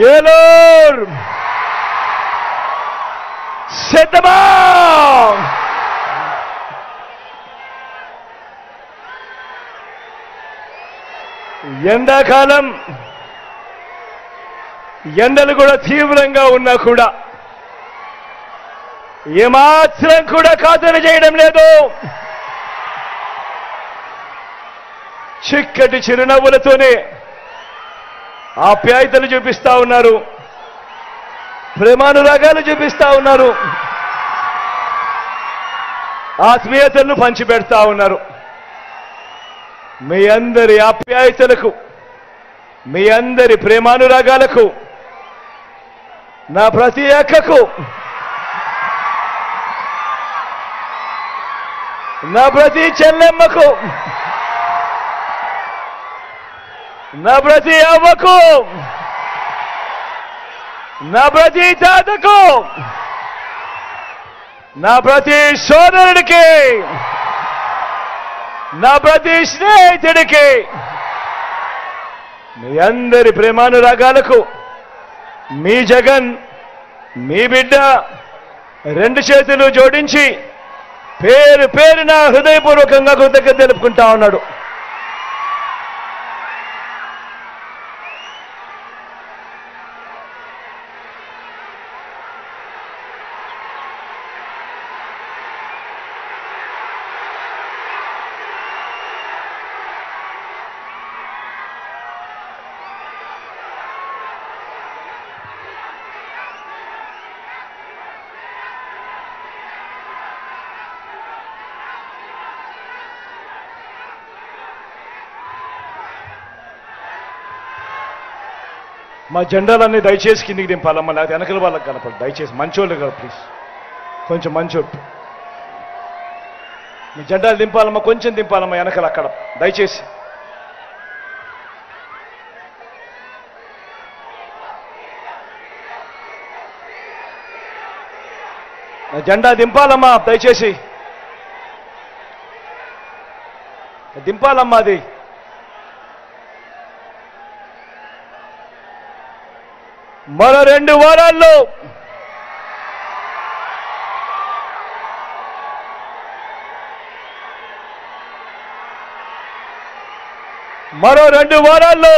ఏలూరు సిద్ధమా? ఎండాకాలం ఎండలు కూడా తీవ్రంగా ఉన్నా కూడా ఏమాత్రం కూడా ఖాతరు చేయడం లేదు. చిక్కటి చిరునవ్వులతోనే ఆప్యాయతలు చూపిస్తా ఉన్నారు, ప్రేమానురాగాలు చూపిస్తా ఉన్నారు, ఆత్మీయతలను పంచిపెడతా ఉన్నారు. మీ అందరి ఆప్యాయతలకు, మీ అందరి ప్రేమానురాగాలకు, నా ప్రతి అక్కకు, నా ప్రతి చెల్లెమ్మకు, నా ప్రతి అవ్వకు, నా ప్రతి తాతకు, నా ప్రతి సోదరుడికి, నా ప్రతి స్నేహితుడికి, మీ అందరి ప్రేమానురాగాలకు మీ జగన్, మీ బిడ్డ రెండు చేతులు జోడించి పేరు పేరున హృదయపూర్వకంగా కృతజ్ఞత తెలుపుకుంటా ఉన్నాడు. మా జెండాలన్నీ దయచేసి కిందికి దింపాలమ్మా, లేకపోతే వెనకల వాళ్ళకి కనపడదు. దయచేసి మంచోళ్ళు కదా ప్లీజ్, కొంచెం మంచోళ్ళు. మీ జెండాలు దింపాలమ్మా, కొంచెం దింపాలమ్మా వెనకలు అక్కడ దయచేసి. జెండా దింపాలమ్మా దయచేసి, దింపాలమ్మా. అది మరో 2 వారాల్లో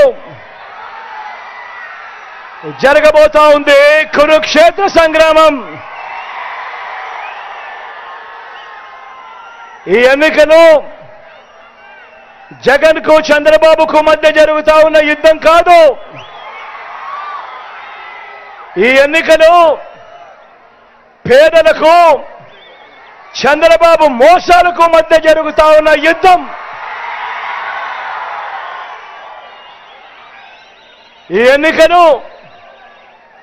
జరగబోతా ఉంది కురుక్షేత్ర సంగ్రామం. ఈ ఎన్నికలు జగన్కు చంద్రబాబుకు మధ్య జరుగుతా ఉన్న యుద్ధం కాదు. ఈ ఎన్నికలు పేదలకు చంద్రబాబు మోసాలకు మధ్య జరుగుతా ఉన్న యుద్ధం. ఈ ఎన్నికలు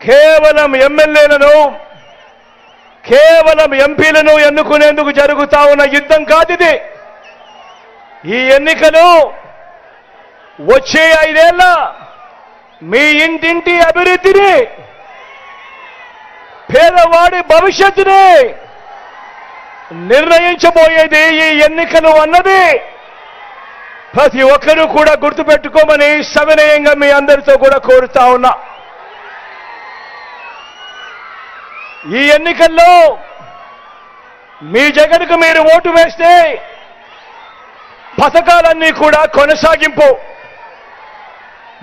కేవలం ఎమ్మెల్యేలను, కేవలం ఎంపీలను ఎన్నుకునేందుకు జరుగుతా ఉన్న యుద్ధం కాదు ఇది. ఈ ఎన్నికలు వచ్చే 5 ఏళ్ల మీ ఇంటింటి అభివృద్ధిని, పేదవాడి భవిష్యత్తుని నిర్ణయించబోయేది ఈ ఎన్నికలు అన్నది ప్రతి ఒక్కరూ కూడా గుర్తుపెట్టుకోమని సవినయంగా మీ అందరితో కూడా కోరుతా ఉన్నా. ఈ ఎన్నికల్లో మీ జగన్కు మీరు ఓటు వేస్తే పథకాలన్నీ కూడా కొనసాగింపు,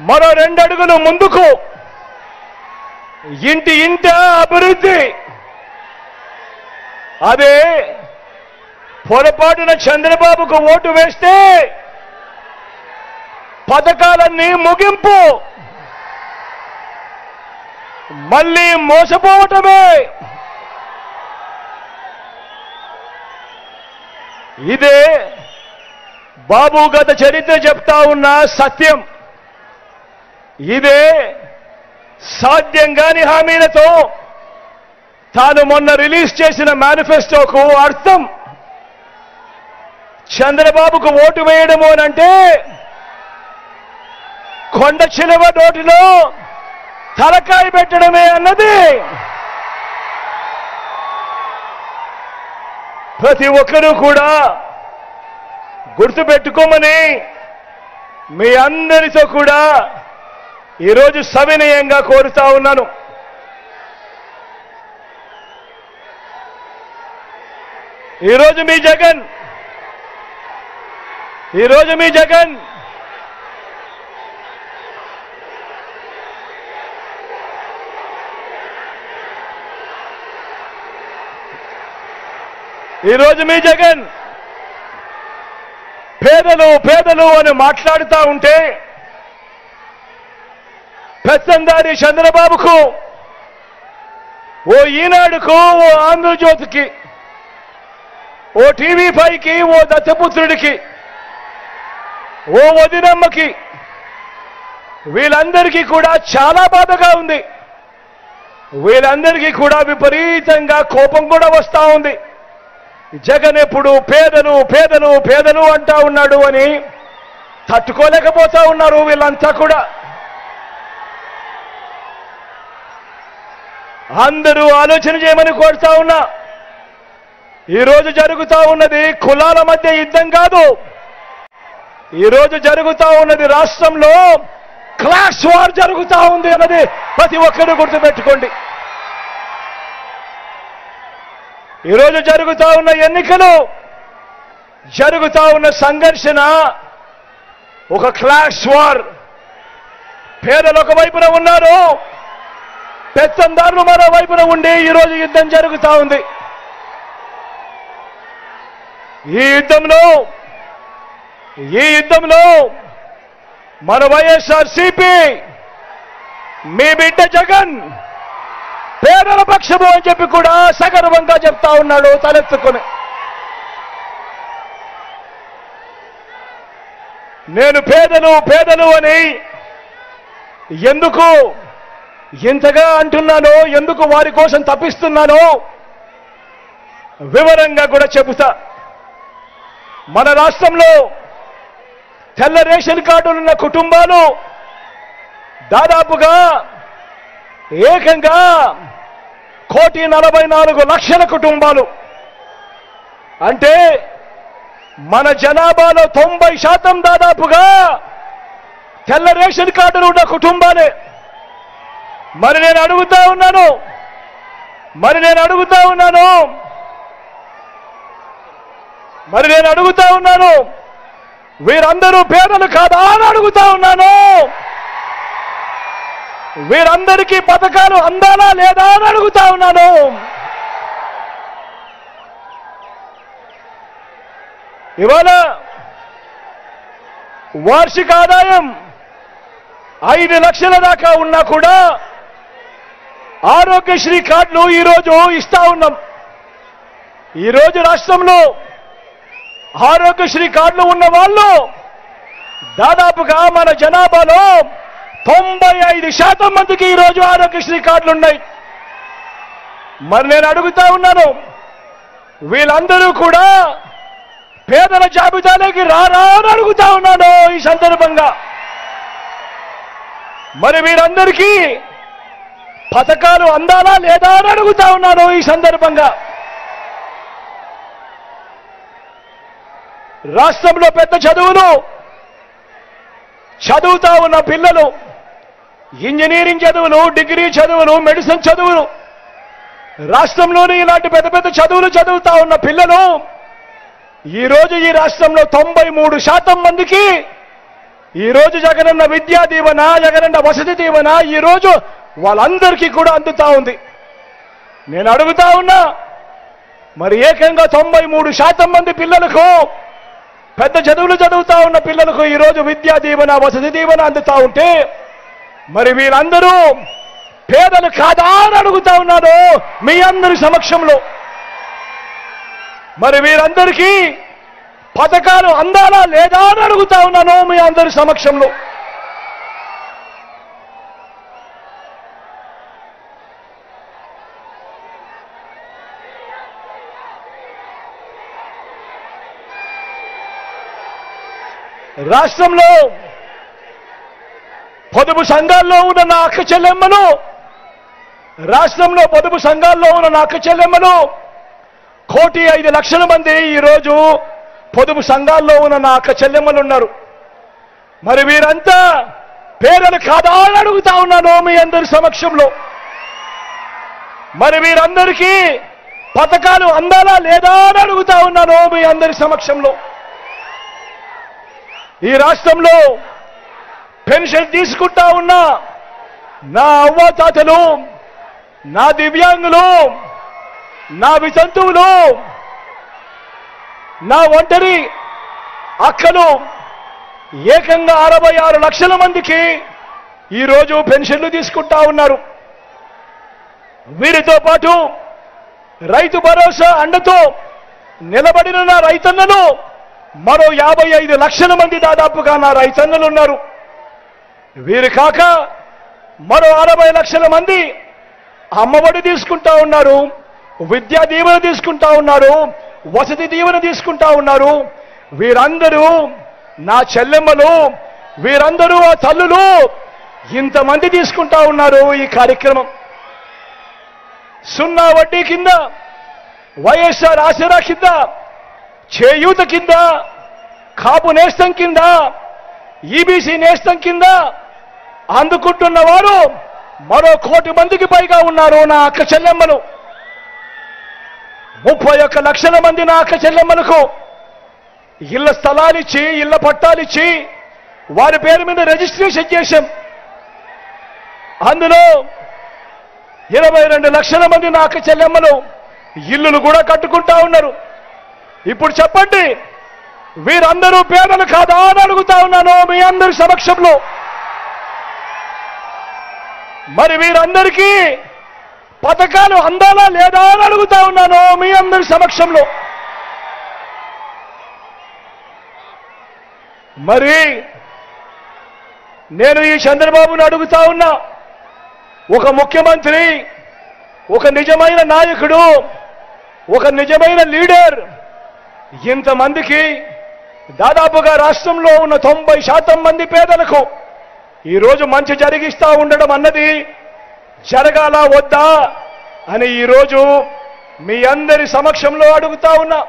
మరో 2 అడుగులు ముందుకు, ఇంటి అభివృద్ధి. అదే పొరపాటున చంద్రబాబుకు ఓటు వేస్తే పథకాలన్నీ ముగింపు, మళ్ళీ మోసపోవటమే. ఇదే బాబు గత చరిత్ర చెప్తా ఉన్న సత్యం. ఇదే సాధ్యం కాని హామీలతో తాను మొన్న రిలీజ్ చేసిన మేనిఫెస్టోకు అర్థం. చంద్రబాబుకు ఓటు వేయడము అనంటే కొండ చిలువ నోటిలో తలకాయ పెట్టడమే అన్నది ప్రతి ఒక్కరూ కూడా గుర్తుపెట్టుకోమని మీ అందరితో కూడా ఈరోజు సవినయంగా కోరుతా ఉన్నాను. ఈరోజు మీ జగన్ పేదలు అని మాట్లాడుతూ ఉంటే పెత్తందారి చంద్రబాబుకు, ఓ ఈనాడుకు, ఓ ఆంధ్రజ్యోతికి, ఓ టీవీ5కి, ఓ దత్తపుత్రుడికి, ఓ వదినమ్మకి, వీళ్ళందరికీ కూడా చాలా బాధగా ఉంది. వీళ్ళందరికీ కూడా విపరీతంగా కోపం కూడా వస్తూ ఉంది. జగన్ ఎప్పుడు పేదలు అంటా ఉన్నాడు అని తట్టుకోలేకపోతా ఉన్నారు వీళ్ళంతా కూడా. అందరూ ఆలోచన చేయమని కోరుతా ఉన్నా. ఈరోజు జరుగుతా ఉన్నది కులాల మధ్య యుద్ధం కాదు. ఈరోజు జరుగుతా ఉన్నది రాష్ట్రంలో క్లాష్ వార్ జరుగుతా ఉంది అన్నది ప్రతి ఒక్కరూ గుర్తుపెట్టుకోండి. ఈరోజు జరుగుతా ఉన్న ఎన్నికలు, జరుగుతా ఉన్న సంఘర్షణ ఒక క్లాష్ వార్. పేదలు ఒక వైపున ఉన్నారు, పెత్తందారులు మరో వైపున ఉండి ఈరోజు యుద్ధం జరుగుతా ఉంది. ఈ యుద్ధంలో మన వైఎస్ఆర్సీపీ, మీ బిడ్డ జగన్ పేదల పక్షము అని చెప్పి కూడా సగర్వంగా చెప్తా ఉన్నాడు తలెత్తుకొని. నేను పేదలు అని ఎందుకు ఇంతగా అంటున్నానో, ఎందుకు వారి కోసం తప్పిస్తున్నానో వివరంగా కూడా చెబుతా. మన రాష్ట్రంలో తెల్ల రేషన్ కార్డులున్న కుటుంబాలు దాదాపుగా ఏకంగా 1,44,00,000 కుటుంబాలు. అంటే మన జనాభాలో 90% దాదాపుగా తెల్ల రేషన్ కార్డులు ఉన్న కుటుంబాలే. మరి నేను అడుగుతా ఉన్నాను, వీరందరూ పేదలు కాదా అని అడుగుతా ఉన్నాను. వీరందరికీ పథకాలు అందాలా లేదా అని అడుగుతా ఉన్నాను. ఇవాళ వార్షిక ఆదాయం 5 లక్షల దాకా ఉన్నా కూడా ఆరోగ్యశ్రీ కార్డులు ఈరోజు ఇస్తా ఉన్నాం. ఈరోజు రాష్ట్రంలో ఆరోగ్యశ్రీ కార్డులు ఉన్న వాళ్ళు దాదాపుగా మన జనాభాలో 95% మందికి ఈరోజు ఆరోగ్యశ్రీ కార్డులు ఉన్నాయి. మరి నేను అడుగుతా ఉన్నాను, వీళ్ళందరూ కూడా పేదల జాబితాలోకి రారా అని అడుగుతా ఉన్నాను ఈ సందర్భంగా. మరి వీరందరికీ పథకాలు అందాలా లేదా అని అడుగుతా ఉన్నాను ఈ సందర్భంగా. రాష్ట్రంలో పెద్ద చదువులు చదువుతా ఉన్న పిల్లలు, ఇంజనీరింగ్ చదువులు, డిగ్రీ చదువులు, మెడిసిన్ చదువులు, రాష్ట్రంలోని ఇలాంటి పెద్ద పెద్ద చదువులు చదువుతా ఉన్న పిల్లలు ఈరోజు ఈ రాష్ట్రంలో 93% మందికి ఈరోజు జగనన్న విద్యా దీవెన, జగనన్న వసతి దీవెన ఈరోజు వాళ్ళందరికీ కూడా అందుతా ఉంది. నేను అడుగుతా ఉన్నా, మరి ఏకంగా 93% మంది పిల్లలకు, పెద్ద చదువులు చదువుతా ఉన్న పిల్లలకు ఈరోజు విద్యా దీవెన, వసతి దీవెన అందుతా ఉంటే మరి వీళ్ళందరూ పేదలు కాదా అని అడుగుతా ఉన్నాను మీ అందరి సమక్షంలో. మరి వీరందరికీ పథకాలు అందాలా లేదా అని అడుగుతా ఉన్నాను మీ అందరి సమక్షంలో. రాష్ట్రంలో పొదుపు సంఘాల్లో ఉన్న నా అక్క చెల్లెమ్మలు, రాష్ట్రంలో పొదుపు సంఘాల్లో ఉన్న నా అక్క చెల్లెమ్మలు 1,05,00,000 మంది ఈరోజు పొదుపు సంఘాల్లో ఉన్న నా అక్క చెల్లెమ్మలు ఉన్నారు. మరి వీరంతా పేదలు కాదా అని అడుగుతా ఉన్నాను మీ అందరి సమక్షంలో. మరి మీరందరికీ పథకాలు అందాలా లేదా అని అడుగుతా ఉన్నాను మీ అందరి సమక్షంలో. ఈ రాష్ట్రంలో పెన్షన్ తీసుకుంటా ఉన్నా నా అవ్వాతాతలు, నా దివ్యాంగులు, నా వితంతువులు, నా ఒంటరి అక్కలు ఏకంగా 66 లక్షల మందికి ఈరోజు పెన్షన్లు తీసుకుంటా ఉన్నారు. వీరితో పాటు రైతు భరోసా అండతో నిలబడిన నా రైతన్నలు మరో 55 లక్షల మంది దాదాపుగా నా రైతన్నలు ఉన్నారు. వీరు కాక మరో 60 లక్షల మంది అమ్మఒడి తీసుకుంటా ఉన్నారు, విద్యా దీవెన తీసుకుంటా ఉన్నారు, వసతి దీవెన తీసుకుంటా ఉన్నారు. వీరందరూ నా చెల్లెమ్మలు, వీరందరూ ఆ తల్లులు, ఇంతమంది తీసుకుంటా ఉన్నారు ఈ కార్యక్రమం. 0 వడ్డీ కింద, వైఎస్ఆర్ ఆసరా కింద, చేయూత కింద, కాపు నేస్తం కింద, ఈబీసీ నేస్తం కింద అందుకుంటున్న వారు మరో 1 కోటి మందికి పైగా ఉన్నారు నా అక్క చెల్లెమ్మలు. 31 లక్షల మంది నా అక్క చెల్లెమ్మలకు ఇళ్ల స్థలాలిచ్చి, ఇళ్ల పట్టాలిచ్చి వారి పేరు మీద రిజిస్ట్రేషన్ చేశాం. అందులో 22 లక్షల మంది నా అక్క చెల్లెమ్మలు ఇల్లులు కూడా కట్టుకుంటా ఉన్నారు. ఇప్పుడు చెప్పండి, వీరందరూ పేదలు కాదా అని అడుగుతా ఉన్నాను మీ అందరి సమక్షంలో. మరి వీరందరికీ పథకాలు అందాలా లేదా అని అడుగుతా ఉన్నాను మీ అందరి సమక్షంలో. మరి నేను ఈ చంద్రబాబును అడుగుతా ఉన్నా, ఒక ముఖ్యమంత్రి, ఒక నిజమైన నాయకుడు, ఒక నిజమైన లీడర్ ఇంతమందికి దాదాపుగా రాష్ట్రంలో ఉన్న 90% మంది పేదలకు ఈరోజు మంచి జరిగిస్తా ఉండడం అన్నది జరగాలా వద్దా అని ఈరోజు మీ అందరి సమక్షంలో అడుగుతా ఉన్నా.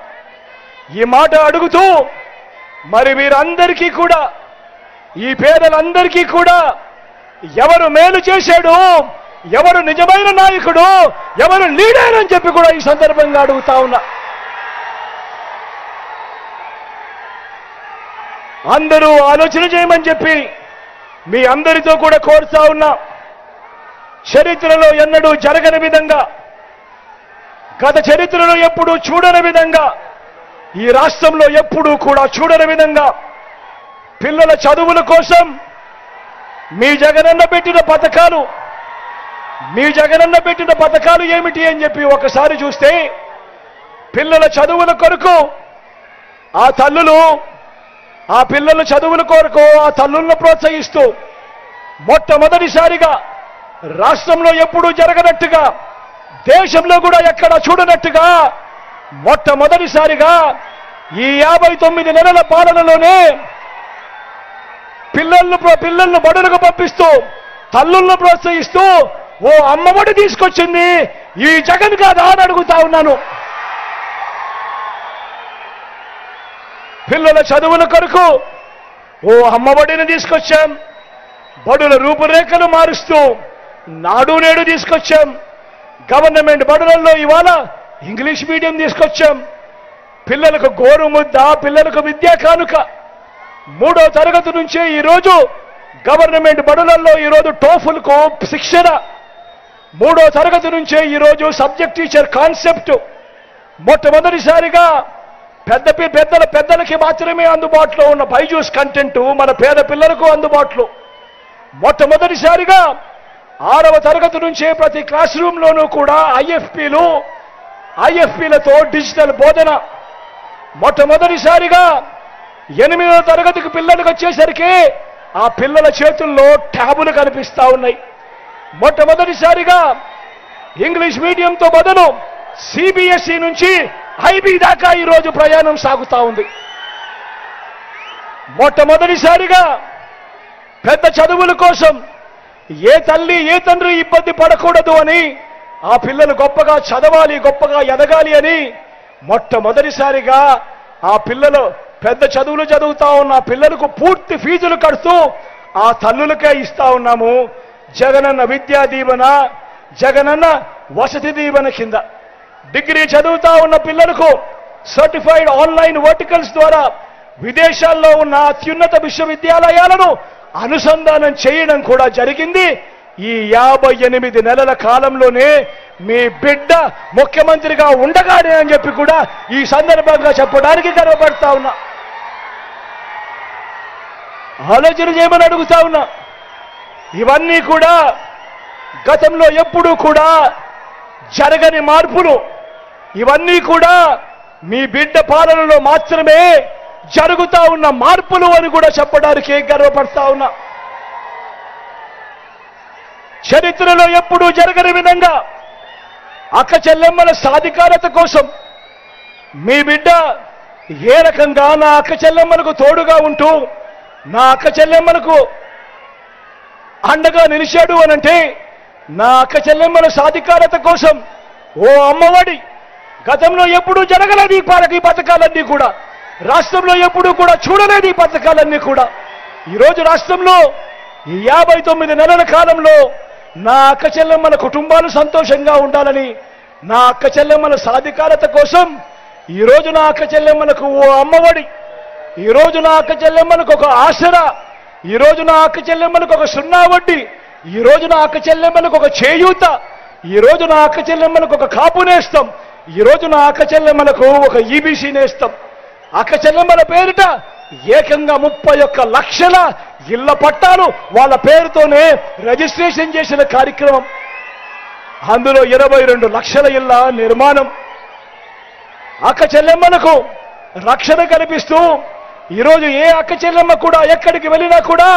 ఈ మాట అడుగుతూ మరి వీరందరికీ కూడా, ఈ పేదలందరికీ కూడా ఎవరు మేలు చేశాడు, ఎవరు నిజమైన నాయకుడు, ఎవరు లీడర్ అని చెప్పి కూడా ఈ సందర్భంగా అడుగుతా ఉన్నా. అందరూ ఆలోచన చేయమని చెప్పి మీ అందరితో కూడా కోరుతా ఉన్నా. చరిత్రలో ఎన్నడూ జరగని విధంగా, గత చరిత్రలో ఎప్పుడూ చూడని విధంగా, ఈ రాష్ట్రంలో ఎప్పుడూ కూడా చూడని విధంగా పిల్లల చదువుల కోసం మీ జగనన్న పెట్టిన పథకాలు, మీ జగనన్న పెట్టిన పథకాలు ఏమిటి అని చెప్పి ఒకసారి చూస్తే, పిల్లల చదువుల కొరకు ఆ తల్లులు, ఆ పిల్లల చదువుల కొరకు ఆ తల్లులను ప్రోత్సహిస్తూ మొట్టమొదటిసారిగా రాష్ట్రంలో ఎప్పుడూ జరగనట్టుగా, దేశంలో కూడా ఎక్కడ చూడనట్టుగా మొట్టమొదటిసారిగా ఈ 59 నెలల పాలనలోనే పిల్లలను బడులకు పంపిస్తూ తల్లులను ప్రోత్సహిస్తూ ఓ అమ్మఒడి తీసుకొచ్చింది ఈ జగన్ కాదా అని అడుగుతా ఉన్నాను. పిల్లల చదువుల కొరకు ఓ అమ్మఒడిని తీసుకొచ్చాం, బడుల రూపురేఖలు మారుస్తూ నాడు నేడు తీసుకొచ్చాం, గవర్నమెంట్ బడులలో ఇవాళ ఇంగ్లీష్ మీడియం తీసుకొచ్చాం, పిల్లలకు గోరుముద్ద, పిల్లలకు విద్యా కానుక, 3వ తరగతి నుంచే ఈరోజు గవర్నమెంట్ బడులలో ఈరోజు టోఫుల్కు శిక్షణ, 3వ తరగతి నుంచే ఈరోజు సబ్జెక్ట్ టీచర్ కాన్సెప్ట్ మొట్టమొదటిసారిగా పెద్దలకి మాత్రమే అందుబాటులో ఉన్న బైజూస్ కంటెంట్ మన పేద పిల్లలకు అందుబాటులో, మొట్టమొదటిసారిగా 6వ తరగతి నుంచే ప్రతి క్లాస్ రూమ్లోనూ కూడా ఐఎఫ్పీలతో డిజిటల్ బోధన, మొట్టమొదటిసారిగా 8వ తరగతికి పిల్లలకు వచ్చేసరికి ఆ పిల్లల చేతుల్లో ట్యాబులు కనిపిస్తా ఉన్నాయి. మొట్టమొదటిసారిగా ఇంగ్లీష్ మీడియంతో మొదలు సిబిఎస్ఈ నుంచి ఐబీ దాకా ఈరోజు ప్రయాణం సాగుతా ఉంది. మొట్టమొదటిసారిగా పెద్ద చదువుల కోసం ఏ తల్లి ఏ తండ్రి ఇబ్బంది పడకూడదు అని, ఆ పిల్లలు గొప్పగా చదవాలి, గొప్పగా ఎదగాలి అని మొట్టమొదటిసారిగా ఆ పిల్లలు పెద్ద చదువులు చదువుతా ఉన్న పిల్లలకు పూర్తి ఫీజులు కడుతూ ఆ తల్లులకే ఇస్తా ఉన్నాము. జగనన్న విద్యా దీవెన, జగనన్న వసతి దీవెన కింద డిగ్రీ చదువుతా ఉన్న పిల్లలకు సర్టిఫైడ్ ఆన్లైన్ వర్టికల్స్ ద్వారా విదేశాల్లో ఉన్న అత్యున్నత విశ్వవిద్యాలయాలను అనుసంధానం చేయడం కూడా జరిగింది. ఈ 58 నెలల కాలంలోనే మీ బిడ్డ ముఖ్యమంత్రిగా ఉండగానే అని చెప్పి కూడా ఈ సందర్భంగా చెప్పడానికి గర్వపడతా ఉన్నా. ఆలోచన చేయమని అడుగుతా ఉన్నా. ఇవన్నీ కూడా గతంలో ఎప్పుడూ కూడా జరగని మార్పులు. ఇవన్నీ కూడా మీ బిడ్డ పాలనలో మాత్రమే జరుగుతా ఉన్న మార్పులు అని కూడా చెప్పడానికి గర్వపడతా ఉన్నా. చరిత్రలో ఎప్పుడూ జరగని విధంగా అక్క చెల్లెమ్మల సాధికారత కోసం మీ బిడ్డ ఏ రకంగా నా అక్క చెల్లెమ్మలకు తోడుగా ఉంటూ నా అక్క చెల్లెమ్మలకు అండగా నిలిచాడు అనంటే, నా అక్క చెల్లెమ్మల సాధికారత కోసం ఓ అమ్మఒడి గతంలో ఎప్పుడూ జరగలేదు. ఈ పథకాలన్నీ కూడా రాష్ట్రంలో ఎప్పుడూ కూడా చూడలేదు. ఈ పథకాలన్నీ కూడా ఈరోజు రాష్ట్రంలో ఈ 59 నెలల కాలంలో నా అక్క చెల్లెమ్మల కుటుంబాలు సంతోషంగా ఉండాలని, నా అక్క చెల్లెమ్మల సాధికారత కోసం ఈరోజు నా అక్క చెల్లెమ్మలకు ఓ అమ్మఒడి, ఈరోజు నా అక్క చెల్లెమ్మలకు ఒక ఆసరా, ఈరోజు నా అక్క చెల్లెమ్మలకు ఒక 0 వడ్డీ, ఈరోజు నా అక్క చెల్లెమ్మలకు ఒక చేయూత, ఈరోజు నా అక్క చెల్లెమ్మలకు ఒక కాపు నేస్తం, ఈరోజు నా అక్క చెల్లెమ్మలకు ఒక ఈబీసీ నేస్తం. అక్క చెల్లెమ్మల పేరిట ఏకంగా 31 లక్షల ఇళ్ల పట్టాలు వాళ్ళ పేరుతోనే రిజిస్ట్రేషన్ చేసిన కార్యక్రమం. అందులో 22 లక్షల ఇళ్ల నిర్మాణం. అక్క చెల్లెమ్మలకు రక్షణ కల్పిస్తూ ఈరోజు ఏ అక్క చెల్లెమ్మ కూడా ఎక్కడికి వెళ్ళినా కూడా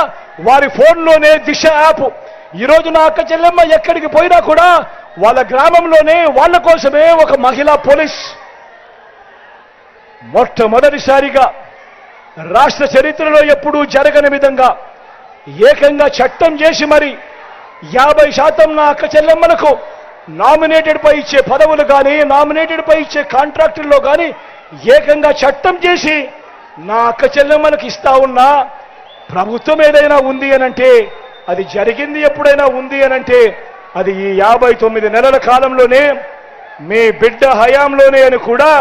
వారి ఫోన్లోనే దిశ యాప్. ఈరోజు నా అక్క చెల్లెమ్మ ఎక్కడికి పోయినా కూడా వాళ్ళ గ్రామంలోనే వాళ్ళ కోసమే ఒక మహిళా పోలీస్. మొట్టమొదటిసారిగా రాష్ట్ర చరిత్రలో ఎప్పుడూ జరగని విధంగా ఏకంగా చట్టం చేసి మరి 50% నా అక్క చెల్లెమ్మలకు నామినేటెడ్ పై ఇచ్చే పదవులు కానీ, నామినేటెడ్ పై ఇచ్చే కాంట్రాక్టుల్లో కానీ ఏకంగా చట్టం చేసి నా అక్క చెల్లెమ్మలకు ఇస్తా ఉన్నా. ప్రభుత్వం ఏదైనా ఉంది అనంటే, అది జరిగింది ఎప్పుడైనా ఉంది అనంటే అది ఈ 59 నెలల కాలంలోనే మీ బిడ్డ హయాంలోనే అని కూడా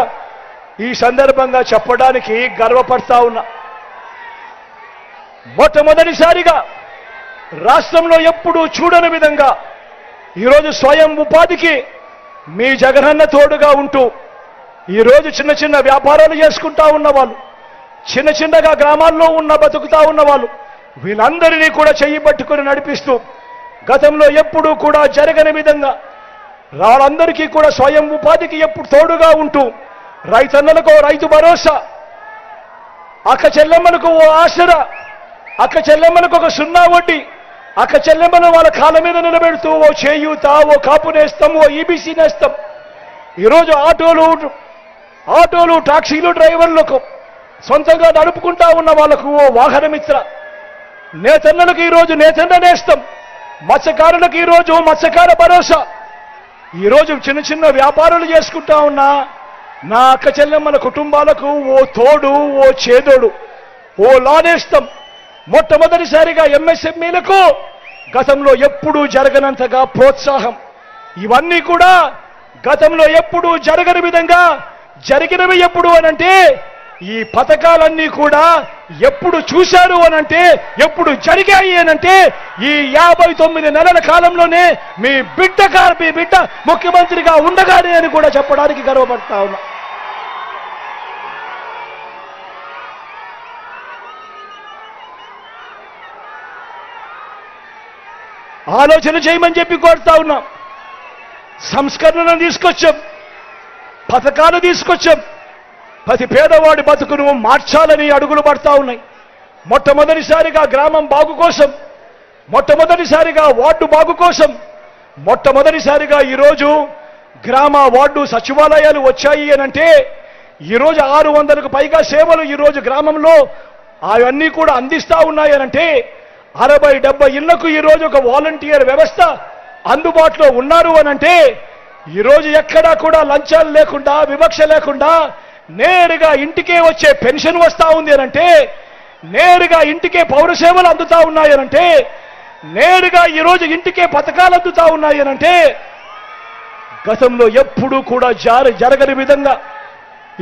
ఈ సందర్భంగా చెప్పడానికి గర్వపడతా ఉన్నా. మొట్టమొదటిసారిగా రాష్ట్రంలో ఎప్పుడూ చూడని విధంగా ఈరోజు స్వయం ఉపాధికి మీ జగనన్న తోడుగా ఉంటూ ఈరోజు చిన్న చిన్న వ్యాపారాలు చేసుకుంటా ఉన్నవాళ్ళు, చిన్న చిన్నగా గ్రామాల్లో బతుకుతా ఉన్నవాళ్ళు, వీళ్ళందరినీ కూడా చెయ్యి పట్టుకుని నడిపిస్తూ గతంలో ఎప్పుడూ కూడా జరగని విధంగా వాళ్ళందరికీ కూడా స్వయం ఉపాధికి ఎప్పుడు తోడుగా ఉంటూ రైతన్నలకు రైతు భరోసా, అక్క చెల్లెమ్మలకు ఓ ఆసరా, అక్క చెల్లెమ్మలకు ఒక 0 వడ్డీ, అక్క చెల్లెమ్మను వాళ్ళ కాళ్ళ మీద నిలబెడుతూ ఓ చేయూత, ఓ కాపు నేస్తం, ఓ ఈబీసీ నేస్తం. ఈరోజు ఆటోలు టాక్సీలు డ్రైవర్లకు సొంతంగా నడుపుకుంటా ఉన్న వాళ్ళకు ఓ వాహన మిత్ర, నేతన్నలకు ఈరోజు నేతన్న నేస్తం, మత్స్యకారులకు ఈరోజు మత్స్యకార భరోసా. ఈరోజు చిన్న చిన్న వ్యాపారాలు చేసుకుంటా ఉన్నా నా అక్క చెల్లెమ్మల కుటుంబాలకు ఓ తోడు, ఓ చేదోడు, ఓ లానేస్తం. మొట్టమొదటిసారిగా ఎంఎస్ఎంఈలకు గతంలో ఎప్పుడూ జరగనంతగా ప్రోత్సాహం. ఇవన్నీ కూడా గతంలో ఎప్పుడూ జరగని విధంగా జరిగినవి. ఎప్పుడు అనంటే ఈ పథకాలన్నీ కూడా ఎప్పుడు చూశారు అనంటే, ఎప్పుడు జరిగాయి అనంటే ఈ 59 నెలల కాలంలోనే మీ బిడ్డ ముఖ్యమంత్రిగా ఉండగానే అని కూడా చెప్పడానికి గర్వపడతా ఉన్నా. ఆలోచన చేయమని చెప్పి కోరుతా ఉన్నాం. సంస్కరణను తీసుకొచ్చాం, పథకాలు తీసుకొచ్చాం, ప్రతి పేదవాడి బతుకును మార్చాలని అడుగులు పడతా ఉన్నాయి. మొట్టమొదటిసారిగా గ్రామం బాగు కోసం, మొట్టమొదటిసారిగా వార్డు బాగు కోసం, మొట్టమొదటిసారిగా ఈరోజు గ్రామ వార్డు సచివాలయాలు వచ్చాయి అనంటే ఈరోజు 600కు పైగా సేవలు ఈరోజు గ్రామంలో అవన్నీ కూడా అందిస్తా ఉన్నాయనంటే 60-70 ఇళ్లకు ఈరోజు ఒక వాలంటీర్ వ్యవస్థ అందుబాటులో ఉన్నారు అనంటే ఈరోజు ఎక్కడా కూడా లంచాలు లేకుండా, వివక్ష లేకుండా నేరుగా ఇంటికే వచ్చే పెన్షన్ వస్తా ఉంది అనంటే నేరుగా ఇంటికే పౌర సేవలు అందుతా ఉన్నాయనంటే, నేరుగా ఈరోజు ఇంటికే పథకాలు అందుతా ఉన్నాయనంటే, గతంలో ఎప్పుడూ కూడా జరగని విధంగా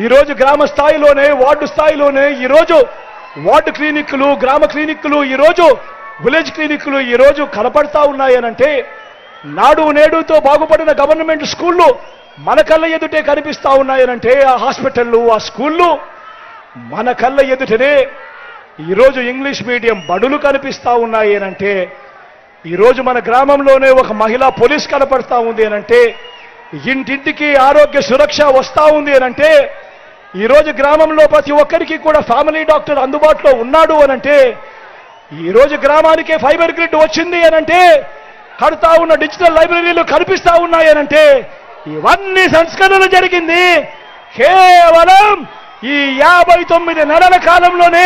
ఈరోజు గ్రామ స్థాయిలోనే, వార్డు స్థాయిలోనే ఈరోజు వార్డు క్లినిక్లు, గ్రామ క్లినిక్లు, ఈరోజు విలేజ్ క్లినిక్లు ఈరోజు కనపడతా ఉన్నాయనంటే, నాడు నేడుతో బాగుపడిన గవర్నమెంట్ స్కూళ్ళు మన కళ్ళ ఎదుటే కనిపిస్తా ఉన్నాయనంటే, ఆ హాస్పిటళ్ళు, ఆ స్కూళ్ళు మన కళ్ళ ఎదుటనే ఈరోజు ఇంగ్లీష్ మీడియం బడులు కనిపిస్తా ఉన్నాయనంటే, ఈరోజు మన గ్రామంలోనే ఒక మహిళా పోలీస్ కనపడతా ఉంది అనంటే, ఇంటింటికి ఆరోగ్య సురక్ష వస్తా ఉంది అనంటే, ఈరోజు గ్రామంలో ప్రతి ఒక్కరికి కూడా ఫ్యామిలీ డాక్టర్ అందుబాటులో ఉన్నాడు అనంటే, ఈరోజు గ్రామానికే ఫైబర్ గ్రిడ్ వచ్చింది అనంటే, కడతా ఉన్న డిజిటల్ లైబ్రరీలు కనిపిస్తా ఉన్నాయనంటే, ఇవన్నీ సంస్కరణలు జరిగింది కేవలం ఈ 59 నెలల కాలంలోనే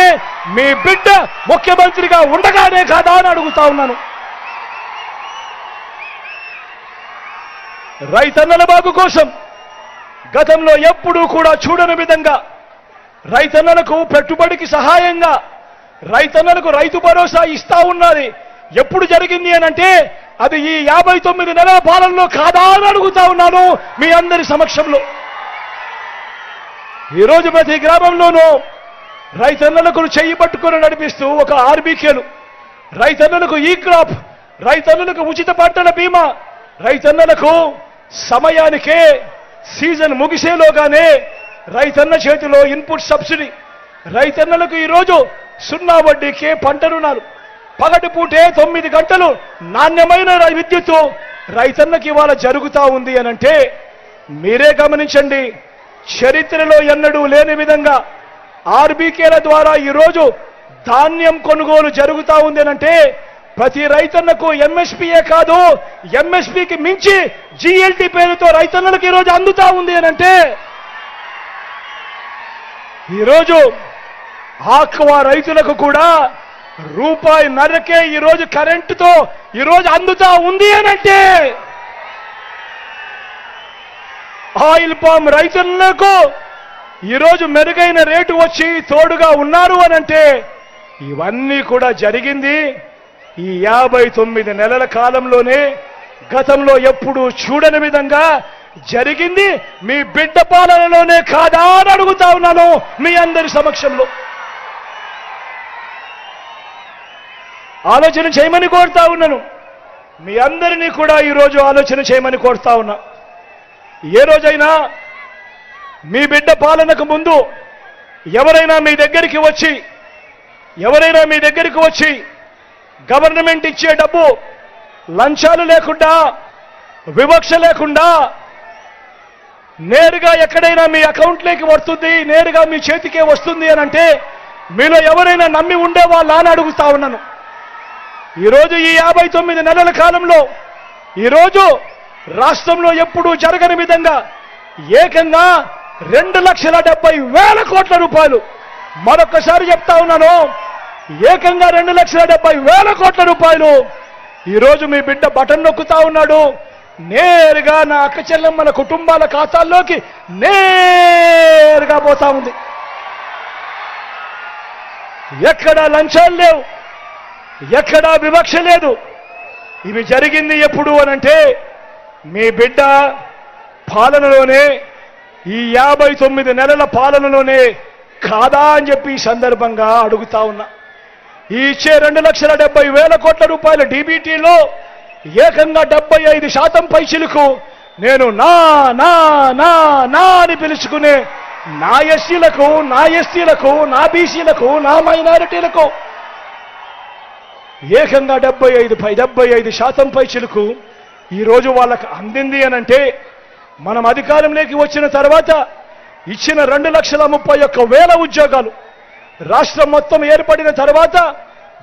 మీ బిడ్డ ముఖ్యమంత్రిగా ఉండగానే కాదా అని అడుగుతా ఉన్నాను. రైతన్నల బాగు కోసం గతంలో ఎప్పుడూ కూడా చూడని విధంగా రైతన్నలకు పెట్టుబడికి సహాయంగా రైతన్నలకు రైతు భరోసా ఇస్తా ఉన్నది ఎప్పుడు జరిగింది అనంటే, అది ఈ 59 నెలల పాలనలో కాదా అని అడుగుతా ఉన్నాను మీ అందరి సమక్షంలో. ఈరోజు ప్రతి గ్రామంలోనూ రైతన్నలకు చెయ్యి పట్టుకొని నడిపిస్తూ ఒక ఆర్బీకేలు, రైతన్నలకు ఈ క్రాప్, రైతన్నలకు ఉచిత పంటల బీమా, రైతన్నలకు సమయానికే సీజన్ ముగిసేలోగానే రైతన్న చేతిలో ఇన్పుట్ సబ్సిడీ, రైతన్నలకు ఈరోజు 0 వడ్డీకే పంట రుణాలు, పగటిపూటే 9 గంటలు నాణ్యమైన విద్యుత్తు రైతన్నకి ఇవాళ జరుగుతా ఉంది అనంటే, మీరే గమనించండి. చరిత్రలో ఎన్నడూ లేని విధంగా ఆర్బీకేల ద్వారా ఈరోజు ధాన్యం కొనుగోలు జరుగుతా ఉంది అనంటే, ప్రతి రైతన్నకు ఎంఎస్పీయే కాదు, ఎంఎస్పీకి మించి జీఎల్టీ పేరుతో రైతన్నలకు ఈరోజు అందుతా ఉంది అనంటే, ఈరోజు ఆక్వా రైతులకు కూడా ₹1.5కే ఈరోజు కరెంటుతో ఈరోజు అందుతా ఉంది అనంటే, ఆయిల్ పామ్ రైతులకు ఈరోజు మెరుగైన రేటు వచ్చి తోడుగా ఉన్నారు అనంటే, ఇవన్నీ కూడా జరిగింది ఈ 59 నెలల కాలంలోనే. గతంలో ఎప్పుడూ చూడని విధంగా జరిగింది మీ బిడ్డ పాలనలోనే కాదా అని అడుగుతా ఉన్నాను మీ అందరి సమక్షంలో. ఆలోచన చేయమని కోరుతా ఉన్నాను. మీ అందరినీ కూడా ఈరోజు ఆలోచన చేయమని కోరుతా ఉన్నా. ఏ రోజైనా మీ బిడ్డ పాలనకు ముందు ఎవరైనా మీ దగ్గరికి వచ్చి గవర్నమెంట్ ఇచ్చే డబ్బు లంచాలు లేకుండా, వివక్ష లేకుండా నేరుగా ఎక్కడైనా మీ అకౌంట్లోకి వస్తుంది, నేరుగా మీ చేతికే వస్తుంది అని అంటే, మీలో ఎవరైనా నమ్మి ఉండే వాళ్ళ అని అడుగుతా ఉన్నాను. ఈరోజు ఈ 59 నెలల కాలంలో ఈరోజు రాష్ట్రంలో ఎప్పుడూ జరగని విధంగా ఏకంగా 2,70,000 కోట్ల రూపాయలు, మరొకసారి చెప్తా ఉన్నాను, ఏకంగా 2,70,000 కోట్ల రూపాయలు ఈరోజు మీ బిడ్డ బటన్ నొక్కుతా ఉన్నాడు. నేరుగా నా అక్క చెల్లెమ్మల కుటుంబాల ఖాతాల్లోకి నేరుగా పోతా ఉంది. ఎక్కడా లంచాలు లేవు, ఎక్కడా వివక్ష లేదు. ఇవి జరిగింది ఎప్పుడు అనంటే, మీ బిడ్డ పాలనలోనే, ఈ 59 నెలల పాలనలోనే కాదా అని చెప్పి ఈ సందర్భంగా అడుగుతా ఉన్నా. ఈ ఇచ్చే 2,70,000 కోట్ల రూపాయల డీబీటీలో ఏకంగా 75% పైచిలకు నేను నా నా నా నా అని పిలుచుకునే నా ఎస్సీలకు, నా ఎస్టీలకు, నా బీసీలకు, నా మైనారిటీలకు ఏకంగా 75% పైచిలకు ఈరోజు వాళ్ళకు అందింది అనంటే, మనం అధికారంలోకి వచ్చిన తర్వాత ఇచ్చిన 2,31,000 ఉద్యోగాలు, రాష్ట్రం మొత్తం ఏర్పడిన తర్వాత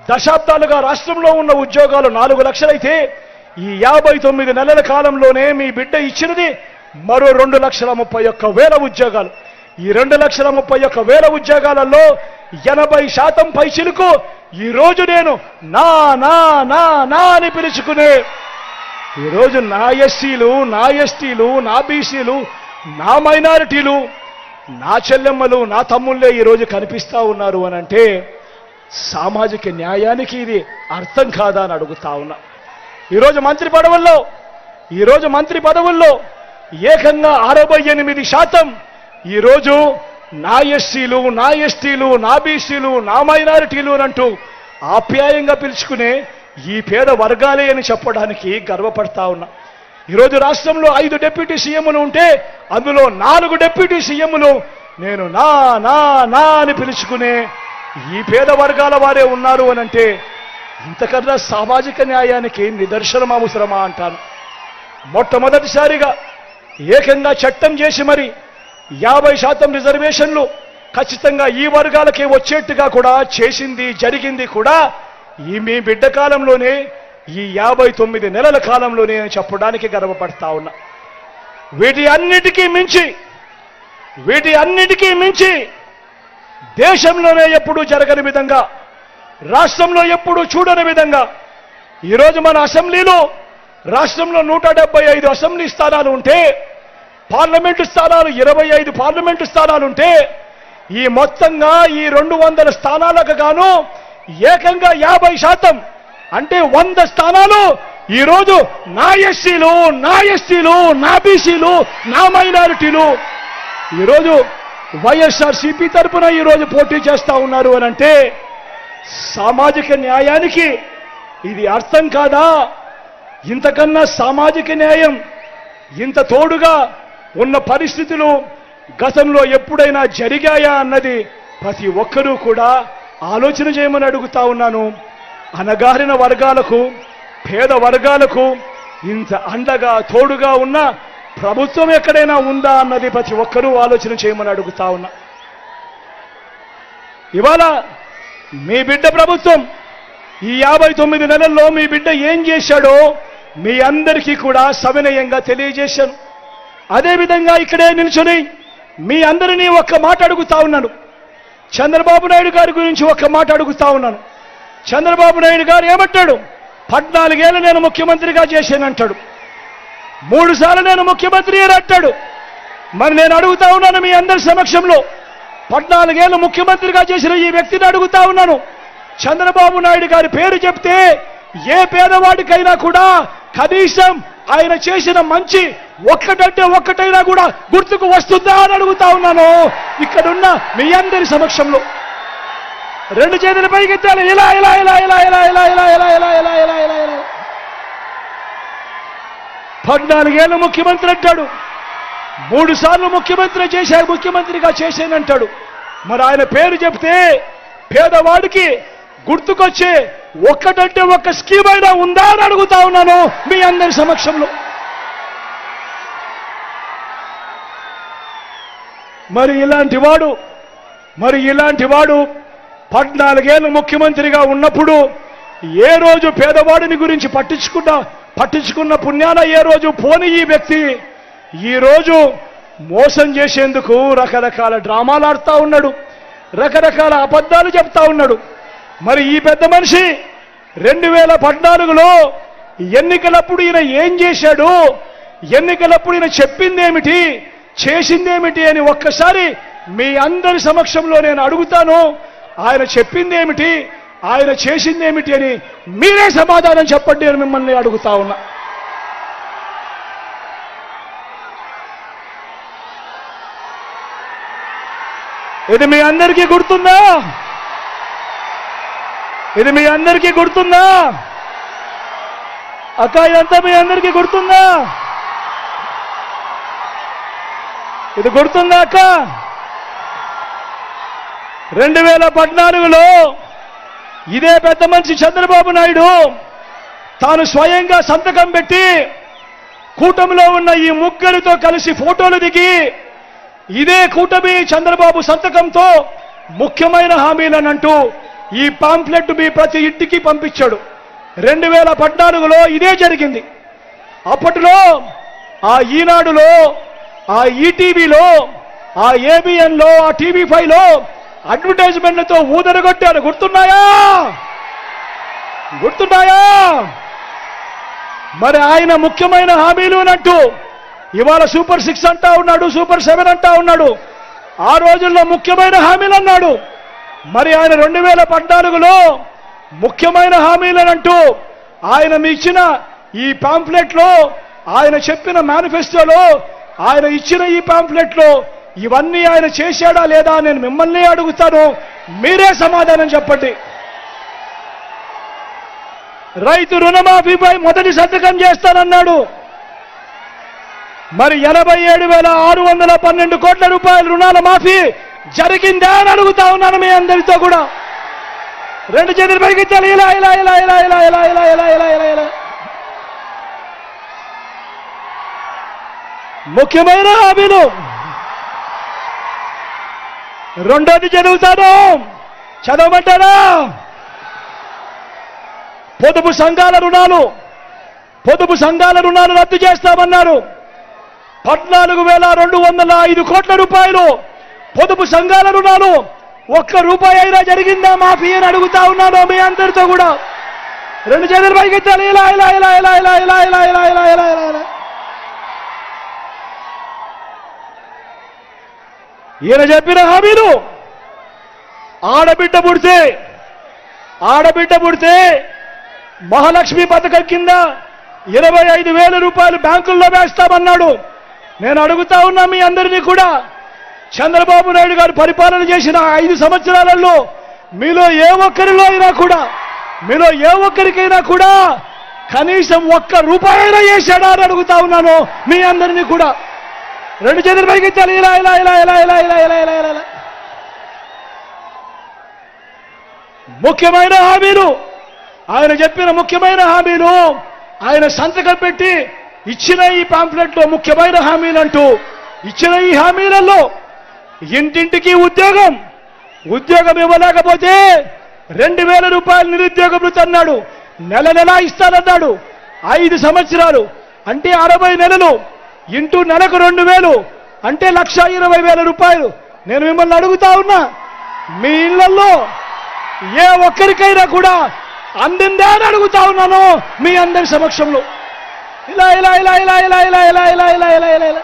దశాబ్దాలుగా రాష్ట్రంలో ఉన్న ఉద్యోగాలు 4 లక్షలు అయితే, ఈ 59 నెలల కాలంలోనే మీ బిడ్డ ఇచ్చినది మరో 2,31,000 ఉద్యోగాలు. ఈ 2,31,000 ఉద్యోగాలలో 80% పైచిలకు ఈరోజు నేను నా నా నా నా అని పిలుచుకునే, ఈరోజు నా ఎస్సీలు, నా ఎస్టీలు, నా బీసీలు, నా మైనారిటీలు, నా చెల్లెమ్మలు, నా తమ్ముళ్ళే ఈరోజు కనిపిస్తా ఉన్నారు అనంటే, సామాజిక న్యాయానికి ఇది అర్థం కాదా అని అడుగుతా ఉన్నా. ఈరోజు మంత్రి పదవుల్లో ఏకంగా 68% ఈరోజు నా ఎస్సీలు, నా ఎస్టీలు, నా బీసీలు, నా మైనారిటీలు అంటూ ఆప్యాయంగా పిలుచుకునే ఈ పేద వర్గాలే అని చెప్పడానికి గర్వపడతా ఉన్నా. ఈరోజు రాష్ట్రంలో 5 డిప్యూటీ సీఎంలు ఉంటే అందులో 4 డిప్యూటీ సీఎంలు నేను నా నా నా అని పిలుచుకునే ఈ పేద వర్గాల వారే ఉన్నారు అనంటే ఇంతకన్నా సామాజిక న్యాయానికి నిదర్శనం అవసరమా అంటాను. మొట్టమొదటిసారిగా ఏకంగా చట్టం చేసి మరి 50% రిజర్వేషన్లు ఖచ్చితంగా ఈ వర్గాలకే వచ్చేట్టుగా కూడా జరిగింది కూడా ఈ మీ బిడ్డ కాలంలోనే, ఈ 59 నెలల కాలంలోనే అని చెప్పడానికి గర్వపడతా ఉన్నా. వీటి అన్నిటికీ మించి దేశంలోనే ఎప్పుడూ జరగని విధంగా, రాష్ట్రంలో ఎప్పుడూ చూడని విధంగా ఈరోజు మన అసెంబ్లీలో రాష్ట్రంలో 175 అసెంబ్లీ స్థానాలు ఉంటే, పార్లమెంటు స్థానాలు 25 పార్లమెంటు స్థానాలుంటే ఈ మొత్తంగా ఈ 200 స్థానాలకు గాను ఏకంగా 50% అంటే 100 స్థానాలు ఈరోజు నా ఎస్సీలు, నా ఎస్టీలు, నా బీసీలు, నా మైనారిటీలు ఈరోజు వైఎస్ఆర్సీపీ తరపున ఈరోజు పోటీ చేస్తా ఉన్నారు అనంటే సామాజిక న్యాయానికి ఇది అర్థం కాదా? ఇంతకన్నా సామాజిక న్యాయం, ఇంత తోడుగా ఉన్న పరిస్థితులు గతంలో ఎప్పుడైనా జరిగాయా అన్నది ప్రతి ఒక్కరూ కూడా ఆలోచన చేయమని అడుగుతా ఉన్నాను. అణగారిన వర్గాలకు, పేద వర్గాలకు ఇంత అండగా తోడుగా ఉన్న ప్రభుత్వం ఎక్కడైనా ఉందా అన్నది ప్రతి ఒక్కరూ ఆలోచన చేయమని అడుగుతా ఉన్నా. ఇవాళ మీ బిడ్డ ప్రభుత్వం ఈ 59 నెలల్లో మీ బిడ్డ ఏం చేశాడో మీ అందరికీ కూడా సవినయంగా తెలియజేశాను. అదేవిధంగా ఇక్కడే నిల్చుని మీ అందరినీ ఒక్క మాట అడుగుతా ఉన్నాను. చంద్రబాబు నాయుడు గారి గురించి ఒక్క మాట అడుగుతా ఉన్నాను. చంద్రబాబు నాయుడు గారు ఏమంటాడు? 14 ఏళ్ళు నేను ముఖ్యమంత్రిగా చేశానంటాడు. 3 సార్లు నేను ముఖ్యమంత్రి అని అంటాడు. మరి నేను అడుగుతా ఉన్నాను మీ అందరి సమక్షంలో, 14 ఏళ్ళు ముఖ్యమంత్రిగా చేసిన ఈ వ్యక్తిని అడుగుతా ఉన్నాను, చంద్రబాబు నాయుడు గారి పేరు చెప్తే ఏ పేదవాడికైనా కూడా కనీసం ఆయన చేసిన మంచి ఒక్కటంటే ఒక్కటైనా కూడా గుర్తుకు వస్తుందా అని అడుగుతా ఉన్నాను. ఇక్కడున్న మీ అందరి సమక్షంలో 2 చేతులు పైకెత్తాలి. ఇలా ఇలా ఇలా ఇలా ఇలా ఇలా ఇలా ఇలా ఇలా ఇలా ఇలా ఇలా ఇలా 14 ఏళ్ళు ముఖ్యమంత్రి అంటాడు, 3 సార్లు ముఖ్యమంత్రిగా చేశానంటాడు. మరి ఆయన పేరు చెప్తే పేదవాడికి గుర్తుకొచ్చే ఒక్కటంటే ఒక్క స్కీమ్ అయినా ఉందా అని అడుగుతా ఉన్నాను మీ అందరి సమక్షంలో. మరి ఇలాంటి వాడు 14 ఏళ్ళు ముఖ్యమంత్రిగా ఉన్నప్పుడు ఏ రోజు పేదవాడిని గురించి పట్టించుకున్న పుణ్యాన ఏ రోజు పోని ఈ వ్యక్తి ఈ రోజు మోసం చేసేందుకు రకరకాల డ్రామాలు ఆడుతూ ఉన్నాడు, రకరకాల అబద్ధాలు చెప్తా ఉన్నాడు. మరి ఈ పెద్ద మనిషి 2014లో ఎన్నికలప్పుడు ఈయన ఏం చేశాడు, ఎన్నికలప్పుడు ఈయన చెప్పిందేమిటి, చేసిందేమిటి అని ఒక్కసారి మీ అందరి సమక్షంలో నేను అడుగుతాను. ఆయన చెప్పిందేమిటి, ఆయన చేసిందేమిటి అని మీరే సమాధానం చెప్పండి అని మిమ్మల్ని అడుగుతా ఉన్నా. ఇది మీ అందరికీ గుర్తుందా? అక్క, ఇదంతా మీ అందరికీ గుర్తుందా? ఇది గుర్తుందా అక్క? 2014లో ఇదే పెద్ద మనిషి చంద్రబాబు నాయుడు తాను స్వయంగా సంతకం పెట్టి కూటమిలో ఉన్న ఈ ముగ్గురితో కలిసి ఫోటోలు దిగి ఇదే కూటమి చంద్రబాబు సంతకంతో ముఖ్యమైన హామీలనంటూ ఈ పాంప్లెట్ మీ ప్రతి ఇంటికి పంపించాడు. 2014లో ఇదే జరిగింది. అప్పట్లో ఆ ఈనాడులో, ఆ ఈటీవీలో, ఆ ఏబిఎన్లో, ఆ టీవీ5లో అడ్వర్టైజ్మెంట్లతో ఊదరగొట్టారు. గుర్తున్నాయా? మరి ఆయన ముఖ్యమైన హామీలు అనంటూ ఇవాళ సూపర్ 6 అంటా ఉన్నాడు, సూపర్ 7 అంటా ఉన్నాడు. ఆ రోజుల్లో ముఖ్యమైన హామీలు అన్నాడు. మరి ఆయన 2014లో ముఖ్యమైన హామీలనంటూ ఆయన మీ ఇచ్చిన ఈ పాంఫ్లెట్లో, ఆయన చెప్పిన మేనిఫెస్టోలో, ఆయన ఇచ్చిన ఈ పాంఫ్లెట్లో ఇవన్నీ ఆయన చేశాడా లేదా నేను మిమ్మల్ని అడుగుతాను, మీరే సమాధానం చెప్పండి. రైతు రుణమాఫీపై మొదటి సంతకం చేస్తానన్నాడు. మరి 87,612 కోట్ల రూపాయల రుణాల మాఫీ జరిగిందా అని అడుగుతా ఉన్నాను మీ అందరితో కూడా. రెండు చేతులు పైకి ఎత్తాలి. ఇలా ఇలా ఇలా ఇలా ఇలా ఇలా ఇలా ఇలా ఇలా ఇలా ఇలా ముఖ్యమైన హామీలు. రెండోది చదువుతాను, చదవమంటారా? పొదుపు సంఘాల రుణాలు రద్దు చేస్తామన్నారు. 14,205 కోట్ల రూపాయలు పొదుపు సంఘాల రుణాలు, ఒక్క రూపాయి అయినా జరిగిందా మాఫీ అని అడుగుతా ఉన్నాను మీ అందరితో కూడా. రెండు చేతులు పైకెత్తాలి. ఇలా ఇలా ఇలా ఇలా ఇలా ఇలా ఇలా ఇలా ఇలా ఇలా ఇలా ఈయన చెప్పిన హామీలు. ఆడబిడ్డ పుడితే మహాలక్ష్మి పథకం కింద 25,000 రూపాయలు బ్యాంకుల్లో వేస్తామన్నాడు. నేను అడుగుతా ఉన్నా మీ అందరినీ కూడా, చంద్రబాబు నాయుడు గారు పరిపాలన చేసిన 5 సంవత్సరాలలో మీలో ఏ ఒక్కరికైనా కూడా కనీసం ఒక్క రూపాయి అయినా చేశాడా అని అడుగుతా ఉన్నాను మీ అందరినీ కూడా. రెండు చేతులు పైకెత్తాలి. ఇలా ఇలా ఇలా ఇలా ఇలా ఇలా ఇలా ఇలా ఇలా ముఖ్యమైన హామీలు. ఆయన చెప్పిన ముఖ్యమైన హామీలు ఆయన సంతకం పెట్టి ఇచ్చిన ఈ పాంఫ్లెట్లో ముఖ్యమైన హామీలు అంటూ ఇచ్చిన ఈ హామీలలో ఇంటింటికి ఉద్యోగం ఇవ్వలేకపోతే 2,000 రూపాయలు నిరుద్యోగ భృతి అన్నాడు. నెల ఇస్తానన్నాడు. 5 సంవత్సరాలు అంటే 60 నెలలు ఇంటూ నెలకు 2,000 అంటే 1,20,000 రూపాయలు. నేను మిమ్మల్ని అడుగుతా ఉన్నా, మీ ఇళ్లలో ఏ ఒక్కరికైనా కూడా అందిందా అని అడుగుతా ఉన్నాను మీ అందరి సమక్షంలో. ఇలా ఇలా ఇలా ఇలా ఇలా ఇలా ఇలా ఇలా ఇలా ఇలా ఇలా ఇలా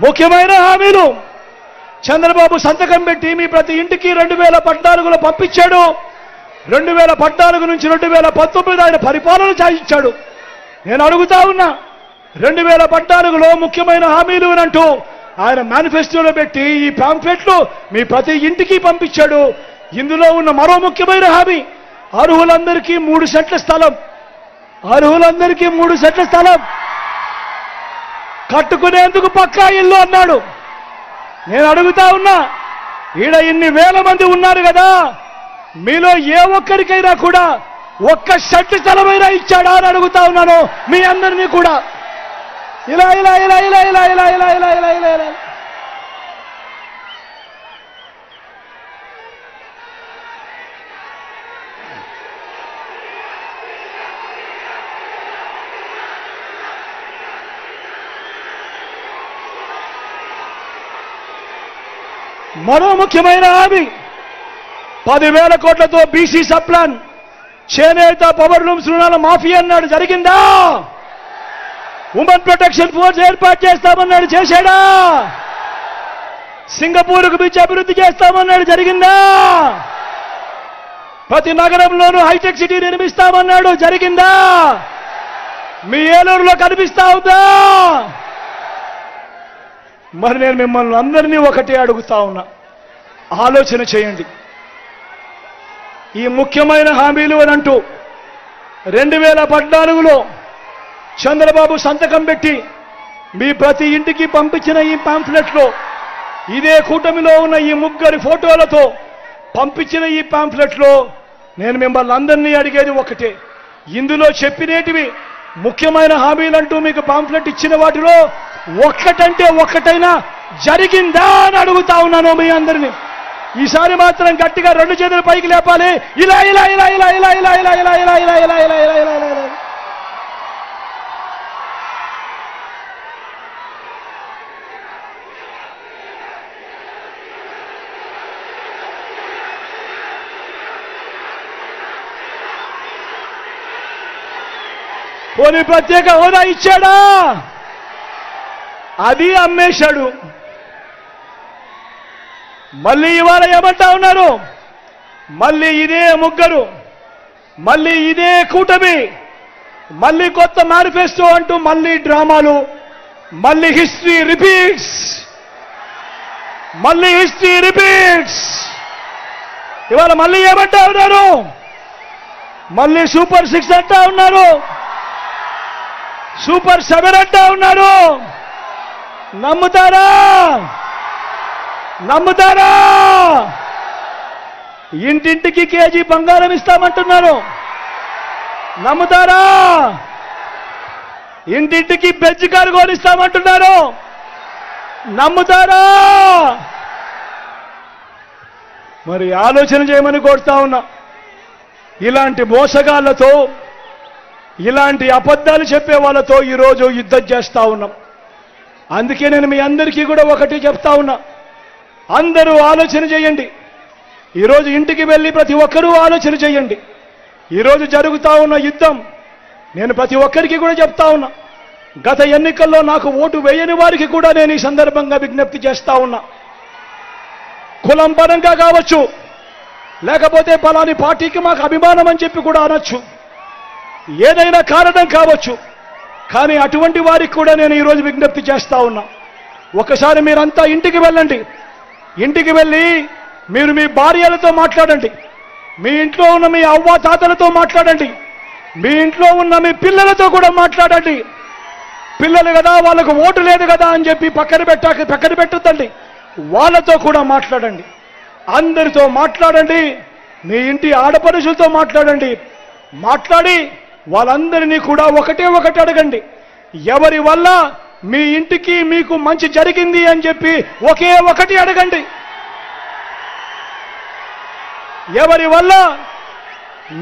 ముఖ్యమైన హామీలు. చంద్రబాబు సంతకం పెట్టి మీ ప్రతి ఇంటికి 2014లో పంపించాడు. 2014 నుంచి 2019 ఆయన పరిపాలన సాగించాడు. నేను అడుగుతా ఉన్నా, 2014లో ముఖ్యమైన హామీలు అంటూ ఆయన మేనిఫెస్టోలో పెట్టి ఈ పాంఫ్లెట్లు మీ ప్రతి ఇంటికి పంపించాడు. ఇందులో ఉన్న మరో ముఖ్యమైన హామీ, అర్హులందరికీ 3 సెంట్ల స్థలం కట్టుకునేందుకు పక్కా ఇల్లు అన్నాడు. నేను అడుగుతా ఉన్నా, ఈడ ఇన్ని వేల మంది ఉన్నారు కదా, మీలో ఏ ఒక్కరికైనా కూడా ఒక్క సెంటు స్థలమైనా ఇచ్చాడా అని అడుగుతా ఉన్నాను మీ అందరినీ కూడా. ఇలా ఇలా ఇలా ఇలా ఇలా ఇలా ఇలా ఇలా ఇలా ఇలా ఇలా మరో ముఖ్యమైన హామీ, 10,000 కోట్లతో బీసీ సప్లాన్, చేనేత పవర్ లూమ్స్ రుణాల మాఫీ అన్నాడు. జరిగిందా? ఉమెన్ ప్రొటెక్షన్ ఫోర్స్ ఏర్పాటు చేస్తామన్నాడు. చేశాడా? సింగపూర్కు మించి అభివృద్ధి చేస్తామన్నాడు. జరిగిందా? ప్రతి నగరంలోనూ హైటెక్ సిటీ నిర్మిస్తామన్నాడు. జరిగిందా? మీ ఏలూరులో కనిపిస్తా ఉందా? మరి నేను మిమ్మల్ని అందరినీ ఒకటే అడుగుతా ఉన్నా, ఆలోచన చేయండి. ఈ ముఖ్యమైన హామీలు అని అంటూ 2014లో చంద్రబాబు సంతకం పెట్టి మీ ప్రతి ఇంటికి పంపించిన ఈ పాంఫ్లెట్లో, ఇదే కూటమిలో ఉన్న ఈ ముగ్గురి ఫోటోలతో పంపించిన ఈ పాంఫ్లెట్లో నేను మిమ్మల్ని అందరినీ అడిగేది ఒకటే, ఇందులో చెప్పినేటివి ముఖ్యమైన హామీలంటూ మీకు పాంఫ్లెట్ ఇచ్చిన వాటిలో ఒక్కటంటే ఒక్కటైనా జరిగిందా అని అడుగుతా ఉన్నాను మీ అందరినీ. ఈసారి మాత్రం గట్టిగా 2 చేతులు పైకి లేపాలి. ఇలా ఇలా ఇలా ఇలా ఇలా ఇలా ఇలా ఇలా ఇలా ఇలా ఇలా ఇలా ఇలా ఇలా ఇలా పోనీ ప్రత్యేక హోదా ఇచ్చాడా? అది అమ్మేశాడు. మళ్ళీ ఇవాళ ఏమంటా ఉన్నారు? మళ్ళీ ఇదే ముగ్గురు, మళ్ళీ ఇదే కూటమి, మళ్ళీ కొత్త మేనిఫెస్టో అంటూ మళ్ళీ డ్రామాలు, మళ్ళీ హిస్టరీ రిపీట్స్, మళ్ళీ హిస్టరీ రిపీట్స్. ఇవాళ మళ్ళీ ఏమంటా ఉన్నారు? మళ్ళీ సూపర్ 6 అంటా ఉన్నారు, సూపర్ 7 అంటా ఉన్నారు. నమ్ముతారా? నమ్ముతారా? ఇంటింటికి కేజీ బంగారం ఇస్తామంటున్నారు. నమ్ముతారా? ఇంటింటికి బెంజ్ కారు కొనిస్తామంటున్నారు. నమ్ముతారా? మరి ఆలోచన చేయమని కోరుతా ఉన్నా. ఇలాంటి మోసగాళ్లతో, ఇలాంటి అబద్ధాలు చెప్పే వాళ్ళతో ఈరోజు యుద్ధం చేస్తా ఉన్నాం. అందుకే నేను మీ అందరికీ కూడా ఒకటి చెప్తా ఉన్నా, అందరూ ఆలోచన చేయండి. ఈరోజు ఇంటికి వెళ్ళి ప్రతి ఒక్కరూ ఆలోచన చేయండి. ఈరోజు జరుగుతా ఉన్న యుద్ధం నేను ప్రతి ఒక్కరికి కూడా చెప్తా ఉన్నా. గత ఎన్నికల్లో నాకు ఓటు వేయని వారికి కూడా నేను ఈ సందర్భంగా విజ్ఞప్తి చేస్తా ఉన్నా. కులం పరంగా కావచ్చు, లేకపోతే పలాని పార్టీకి మాకు అభిమానం అని చెప్పి కూడా అనొచ్చు, ఏదైనా కారణం కావచ్చు. కానీ అటువంటి వారికి కూడా నేను ఈరోజు విజ్ఞప్తి చేస్తా ఉన్నా. ఒకసారి మీరంతా ఇంటికి వెళ్ళండి. ఇంటికి వెళ్ళి మీరు మీ భార్యలతో మాట్లాడండి, మీ ఇంట్లో ఉన్న మీ అవ్వ తాతలతో మాట్లాడండి, మీ ఇంట్లో ఉన్న మీ పిల్లలతో కూడా మాట్లాడండి. పిల్లలు కదా, వాళ్ళకు ఓటు లేదు కదా అని చెప్పి పక్కన పెట్టొద్దండి. వాళ్ళతో కూడా మాట్లాడండి, అందరితో మాట్లాడండి, మీ ఇంటి ఆడపడుచులతో మాట్లాడండి. మాట్లాడి వాళ్ళందరినీ కూడా ఒకటి అడగండి. ఎవరి వల్ల మీ ఇంటికి మీకు మంచి జరిగింది అని చెప్పి ఒకే ఒకటి అడగండి. ఎవరి వల్ల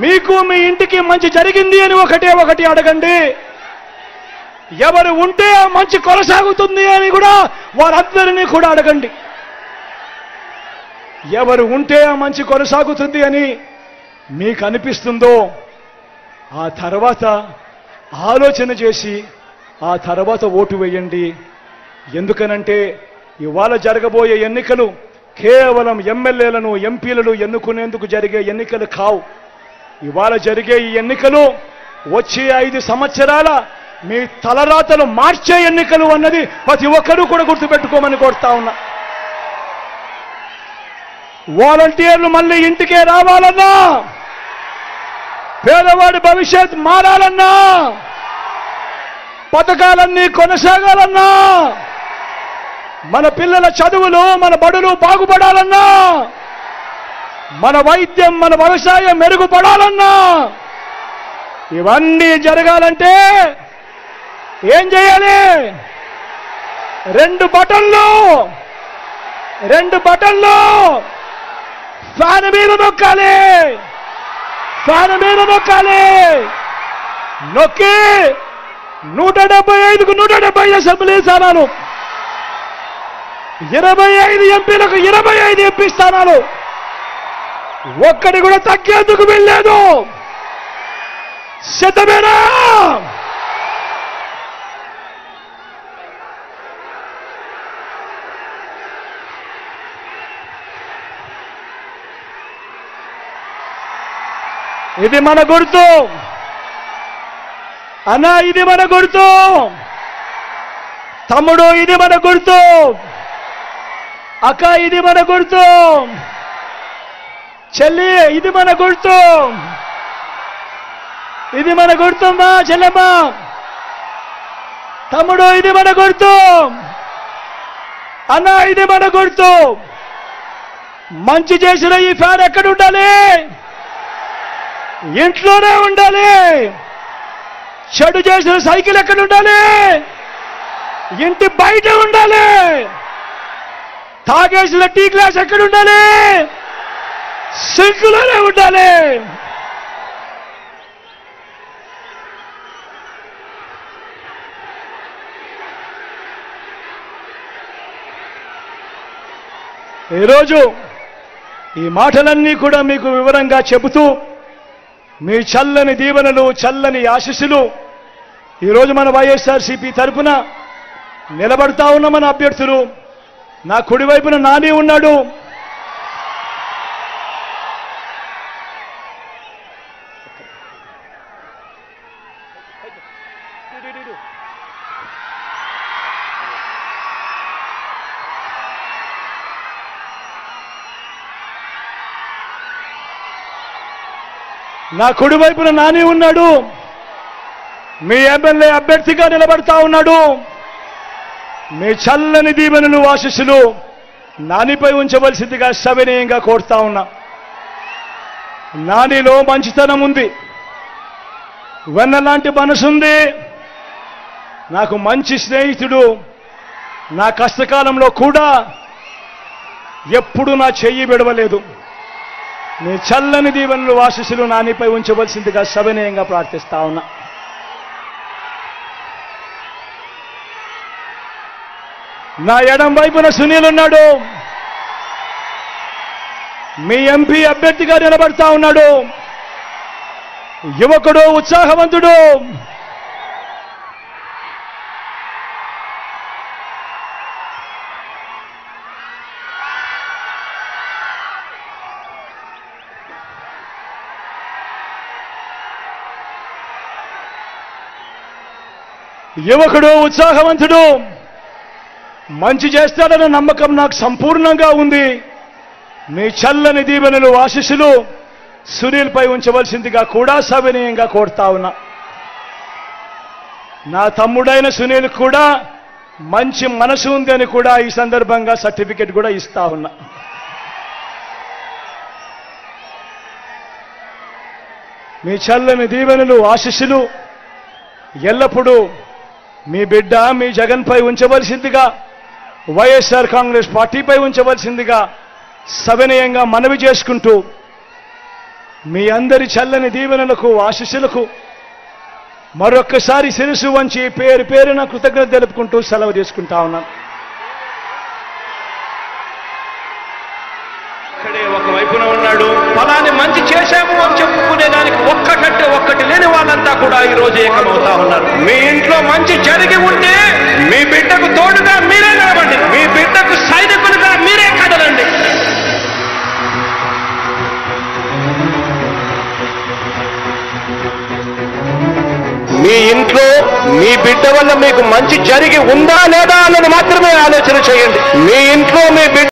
మీకు మీ ఇంటికి మంచి జరిగింది అని ఒకటి అడగండి. ఎవరు ఉంటే మంచి కొనసాగుతుంది అని కూడా వారందరినీ కూడా అడగండి. ఎవరు ఉంటే మంచి కొనసాగుతుంది అని మీకు అనిపిస్తుందో ఆ తర్వాత ఆలోచన చేసి ఆ తర్వాత ఓటు వేయండి. ఎందుకనంటే ఇవాళ జరగబోయే ఎన్నికలు కేవలం ఎమ్మెల్యేలను, ఎంపీలను ఎన్నుకునేందుకు జరిగే ఎన్నికలు కావు. ఇవాళ జరిగే ఈ ఎన్నికలు వచ్చే 5 సంవత్సరాల మీ తలరాతలు మార్చే ఎన్నికలు అన్నది ప్రతి ఒక్కరూ కూడా గుర్తుపెట్టుకోమని కోరుతా ఉన్నా. వాలంటీర్లు మళ్ళీ ఇంటికే రావాలన్నా, పేదవాడి భవిష్యత్ మారాలన్నా, పథకాలన్నీ కొనసాగాలన్నా, మన పిల్లల చదువులు, మన బడులు బాగుపడాలన్నా, మన వైద్యం, మన వ్యవసాయం మెరుగుపడాలన్నా, ఇవన్నీ జరగాలంటే ఏం చేయాలి? 2 బటన్లు ఫ్యాన్ మీద నొక్కాలి. ఫ్యాన్ మీద నొక్కాలి. నొక్కి 175కు 175 అసెంబ్లీ స్థానాలు, 25 ఎంపీలకు 25 ఎంపీ స్థానాలు, ఒక్కడి కూడా తగ్గేందుకు వెళ్ళలేదు. సిద్ధమేనా? ఇది మన గుర్తు అన్నా, ఇది మన గుర్తు తమ్ముడు, ఇది మన గుర్తు అక్క, ఇది మన గుర్తు చెల్లి, ఇది మన గుర్తు, ఇది మన గుర్తమ్మా చెల్లెమ్మ, తమ్ముడు ఇది మన గుర్తు, అన్న ఇది మన గుర్తు. మంచి చేసిన ఈ ఫ్యాన్ ఎక్కడ ఉండాలి? ఇంట్లోనే ఉండాలి. చెడు చేసిన సైకిల్ ఎక్కడ ఉండాలి? ఇంటి బయట ఉండాలి. తాగేసిన టీ గ్లాస్ ఎక్కడ ఉండాలి? సింకులోనే ఉండాలి. ఈరోజు ఈ మాటలన్నీ కూడా మీకు వివరంగా చెబుతూ మీ చల్లని దీవెనలు, చల్లని ఆశీస్సులు ఈరోజు మన వైఎస్ఆర్సీపీ తరఫున నిలబడతా ఉన్న మన అభ్యర్థులు, నా కుడివైపున నాని ఉన్నాడు, నా కుడివైపున నాని ఉన్నాడు, మీ ఎమ్మెల్యే అభ్యర్థిగా నిలబడతా ఉన్నాడు. మీ చల్లని దీవెనలు ఆశీస్సులు నానిపై ఉంచవలసిందిగా సవినయంగా కోరుతా ఉన్నా. నానిలో మంచితనం ఉంది, వెన్నలాంటి మనసుంది, నాకు మంచి స్నేహితుడు. నా కష్టకాలంలో కూడా ఎప్పుడు నా చెయ్యి విడవలేదు. మీ చల్లని దీవెనలు ఆశీస్సులు నానిపై ఉంచవలసిందిగా సవినయంగా ప్రార్థిస్తా ఉన్నా. నా ఎడం వైపున సునీల్ ఉన్నాడు, మీ ఎంపీ అభ్యర్థిగా నిలబడతా ఉన్నాడు. యువకుడు, ఉత్సాహవంతుడు. ఉత్సాహవంతుడు, మంచి చేస్తాడన్న నమ్మకం నాకు సంపూర్ణంగా ఉంది. మీ చల్లని దీవెనలు ఆశీస్సులు సునీల్పై ఉంచవలసిందిగా కూడా సవినయంగా కోరుతా ఉన్నా. నా తమ్ముడైన సునీల్ కూడా మంచి మనసు ఉంది అని కూడా ఈ సందర్భంగా సర్టిఫికెట్ కూడా ఇస్తా ఉన్నా. మీ చల్లని దీవెనలు ఆశీస్సులు ఎల్లప్పుడూ మీ బిడ్డ మీ జగన్పై ఉంచవలసిందిగా, వైఎస్ఆర్ కాంగ్రెస్ పార్టీపై ఉంచవలసిందిగా సవినయంగా మనవి చేసుకుంటూ, మీ అందరి చల్లని దీవెనలకు ఆశీస్సులకు మరొక్కసారి శిరసు వంచి పేరు పేరున కృతజ్ఞత తెలుపుకుంటూ సెలవు తీసుకుంటా ఉన్నాను. ఇక్కడే ఒకవైపున ఉన్నాడు, ఫలాన్ని మంచి చేశాము అని చెప్పుకునేదానికి ఒక్కటంటే ఒక్కటి లేని వాళ్ళంతా కూడా ఈ రోజు ఏకమవుతా ఉన్నారు. మీ ఇంట్లో మంచి జరిగి ఉంటే మీ బిడ్డకు తోడుగా మీరే నిలబండి, మీ బిడ్డకు సైనికులుగా మీరే కదలండి. మీ ఇంట్లో మీ బిడ్డ వల్ల మీకు మంచి జరిగి ఉందా లేదా అన్నది మాత్రమే ఆలోచన చేయండి. మీ ఇంట్లో మీ బిడ్డ